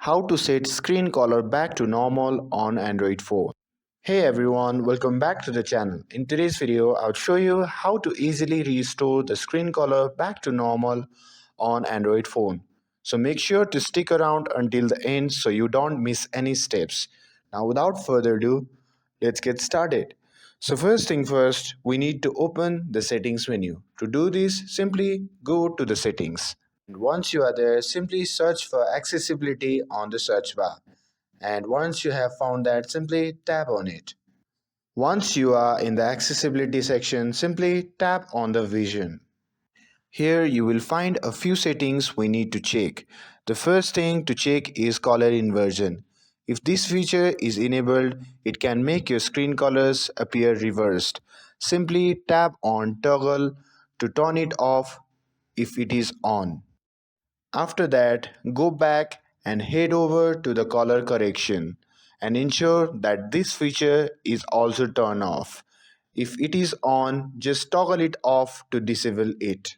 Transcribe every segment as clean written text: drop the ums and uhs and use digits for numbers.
How to set screen color back to normal on Android phone. Hey everyone, welcome back to the channel. In today's video, I'll show you how to easily restore the screen color back to normal on Android phone. So make sure to stick around until the end so you don't miss any steps. Now without further ado, let's get started. So first thing first, we need to open the settings menu. To do this, simply go to the settings. Once you are there, simply search for accessibility on the search bar. And once you have found that, simply tap on it. Once you are in the accessibility section, simply tap on the vision. Here you will find a few settings we need to check. The first thing to check is color inversion. If this feature is enabled, it can make your screen colors appear reversed. Simply tap on toggle to turn it off if it is on. After that, go back and head over to the color correction and ensure that this feature is also turned off. If it is on, just toggle it off to disable it.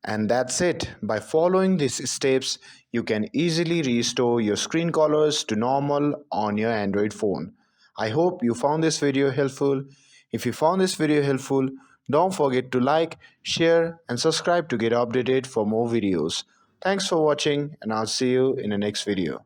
And that's it. By following these steps, you can easily restore your screen colors to normal on your Android phone. I hope you found this video helpful. If you found this video helpful, don't forget to like, share, and subscribe to get updated for more videos. Thanks for watching, and I'll see you in the next video.